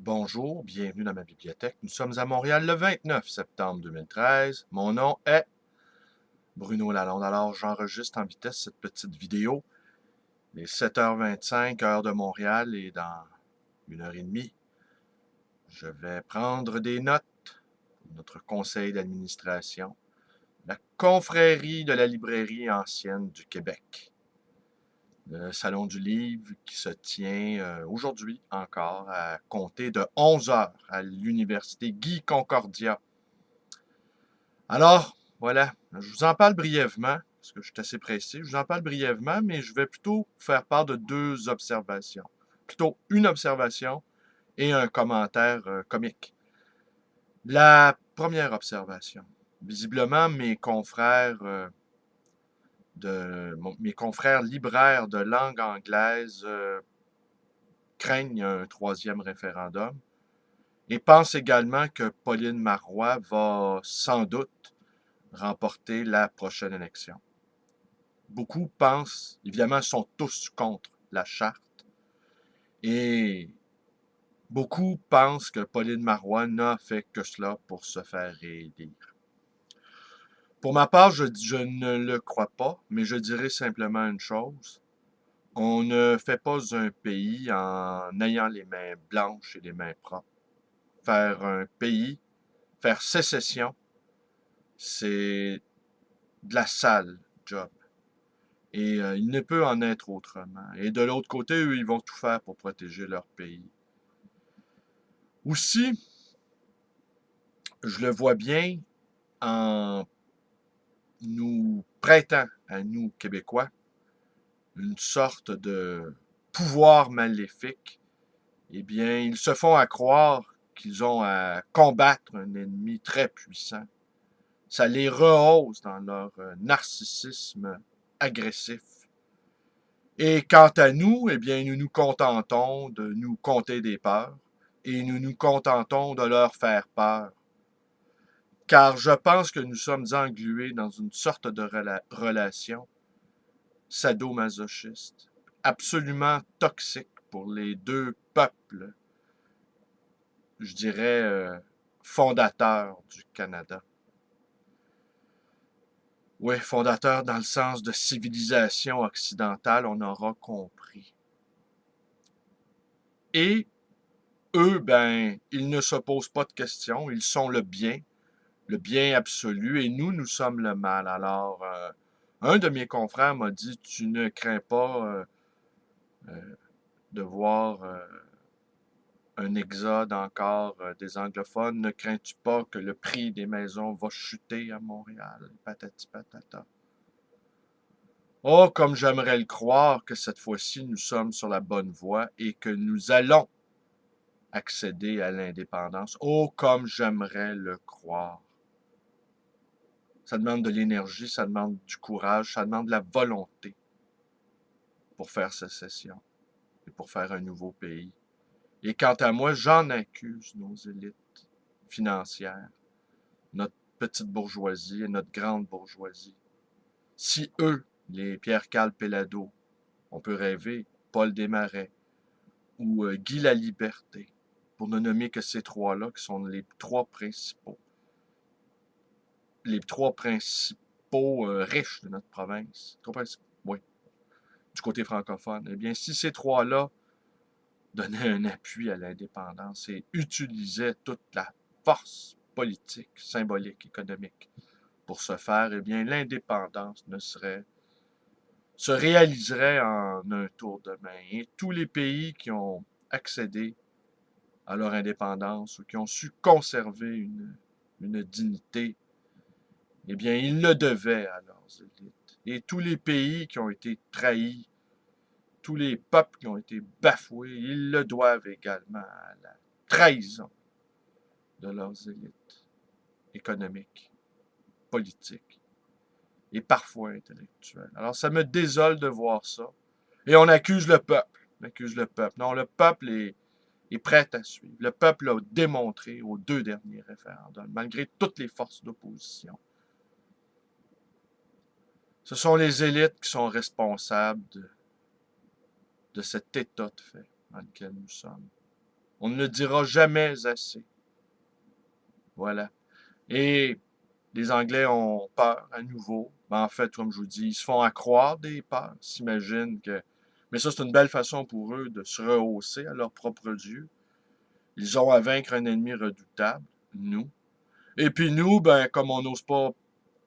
Bonjour, bienvenue dans ma bibliothèque. Nous sommes à Montréal le 29 septembre 2013. Mon nom est Bruno Lalonde. Alors, j'enregistre en vitesse cette petite vidéo. Il est 7h25, heure de Montréal, et dans 1h30, je vais prendre des notes pour notre conseil d'administration, la confrérie de la librairie ancienne du Québec. Le Salon du livre qui se tient aujourd'hui encore à compter de 11 heures à l'université Guy Concordia. Alors, voilà, je vous en parle brièvement, parce que je suis assez pressé. Je vous en parle brièvement, mais je vais plutôt faire part de deux observations. Plutôt une observation et un commentaire comique. La première observation. Visiblement, mes confrères libraires de langue anglaise craignent un troisième référendum et pensent également que Pauline Marois va sans doute remporter la prochaine élection. Beaucoup pensent, évidemment, sont tous contre la charte et beaucoup pensent que Pauline Marois n'a fait que cela pour se faire réélire. Pour ma part, je ne le crois pas, mais je dirais simplement une chose. On ne fait pas un pays en ayant les mains blanches et les mains propres. Faire un pays, faire sécession, c'est de la sale job. Et il ne peut en être autrement. Et de l'autre côté, eux, ils vont tout faire pour protéger leur pays. Aussi, je le vois bien en nous prêtant à nous, Québécois, une sorte de pouvoir maléfique. Eh bien, ils se font à croire qu'ils ont à combattre un ennemi très puissant. Ça les rehausse dans leur narcissisme agressif. Et quant à nous, eh bien, nous nous contentons de nous conter des peurs et nous nous contentons de leur faire peur. Car je pense que nous sommes englués dans une sorte de relation sadomasochiste, absolument toxique pour les deux peuples, je dirais, fondateurs du Canada. Oui, fondateurs dans le sens de civilisation occidentale, on aura compris. Et eux, ben, ils ne se posent pas de questions, ils sont le bien absolu, et nous sommes le mal. Alors, un de mes confrères m'a dit, tu ne crains pas de voir un exode encore des anglophones, ne crains-tu pas que le prix des maisons va chuter à Montréal? Patati patata. Oh, comme j'aimerais le croire que cette fois-ci, nous sommes sur la bonne voie et que nous allons accéder à l'indépendance. Oh, comme j'aimerais le croire. Ça demande de l'énergie, ça demande du courage, ça demande de la volonté pour faire sécession et pour faire un nouveau pays. Et quant à moi, j'en accuse nos élites financières, notre petite bourgeoisie et notre grande bourgeoisie. Si eux, les Pierre-Carl Péladeau, on peut rêver, Paul Desmarais ou Guy Laliberté, pour ne nommer que ces trois-là, qui sont les trois principaux riches de notre province, oui, du côté francophone. Eh bien, si ces trois-là donnaient un appui à l'indépendance et utilisaient toute la force politique, symbolique, économique pour ce faire, eh bien, l'indépendance se réaliserait en un tour de main. Et tous les pays qui ont accédé à leur indépendance ou qui ont su conserver une dignité, eh bien, ils le devaient à leurs élites. Et tous les pays qui ont été trahis, tous les peuples qui ont été bafoués, ils le doivent également à la trahison de leurs élites économiques, politiques et parfois intellectuelles. Alors, ça me désole de voir ça. Et on accuse le peuple. On accuse le peuple. Non, le peuple est prêt à suivre. Le peuple l'a démontré aux deux derniers référendums, malgré toutes les forces d'opposition. Ce sont les élites qui sont responsables de cet état de fait dans lequel nous sommes. On ne le dira jamais assez. Voilà. Et les Anglais ont peur à nouveau. Ben, en fait, comme je vous dis, ils se font accroire des peurs, s'imaginent que... Mais ça, c'est une belle façon pour eux de se rehausser à leur propre Dieu. Ils ont à vaincre un ennemi redoutable, nous. Et puis nous, ben, comme on n'ose pas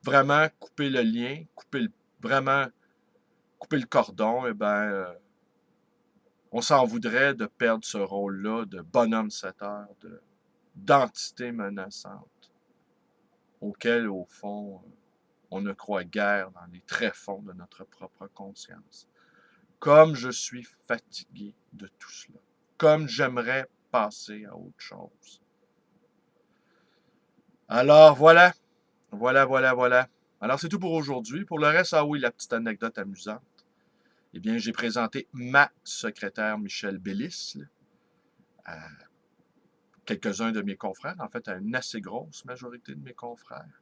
vraiment couper le lien, vraiment couper le cordon, eh ben, on s'en voudrait de perdre ce rôle-là de bonhomme 7 heures, d'entité menaçante, auquel, au fond, on ne croit guère dans les tréfonds de notre propre conscience. Comme je suis fatigué de tout cela. Comme j'aimerais passer à autre chose. Alors voilà, voilà. Alors c'est tout pour aujourd'hui. Pour le reste, ah oui, la petite anecdote amusante. Eh bien, j'ai présenté ma secrétaire Michel Bellis à quelques-uns de mes confrères, en fait à une assez grosse majorité de mes confrères.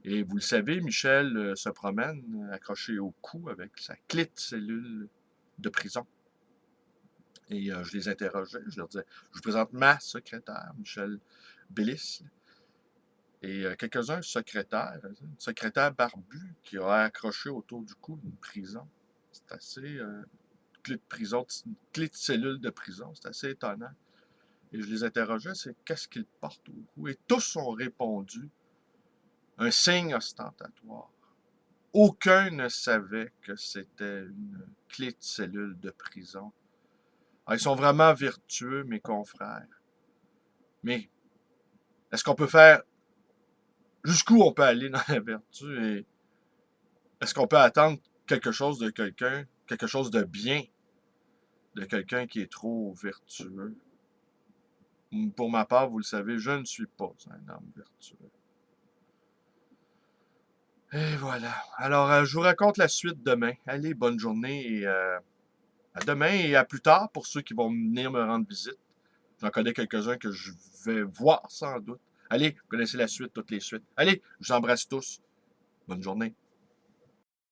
Et vous le savez, Michel se promène accroché au cou avec sa clé de cellule de prison. Et je les interrogeais, je leur disais, je vous présente ma secrétaire, Michel Bellis. Et quelques-uns une secrétaire barbue qui a accroché autour du cou une prison. C'est assez, clé de prison, une clé de cellule de prison, c'est assez étonnant. Et je les interrogeais, c'est qu'est-ce qu'ils portent au cou? Et tous ont répondu, un signe ostentatoire. Aucun ne savait que c'était une clé de cellule de prison. Alors, ils sont vraiment vertueux, mes confrères. Mais est-ce qu'on peut faire... Jusqu'où on peut aller dans la vertu et est-ce qu'on peut attendre quelque chose de quelqu'un, quelque chose de bien de quelqu'un qui est trop vertueux? Pour ma part, vous le savez, je ne suis pas un homme vertueux. Et voilà. Alors, je vous raconte la suite demain. Allez, bonne journée et à demain et à plus tard pour ceux qui vont venir me rendre visite. J'en connais quelques-uns que je vais voir sans doute. Allez, vous connaissez la suite, toutes les suites. Allez, je vous embrasse tous. Bonne journée.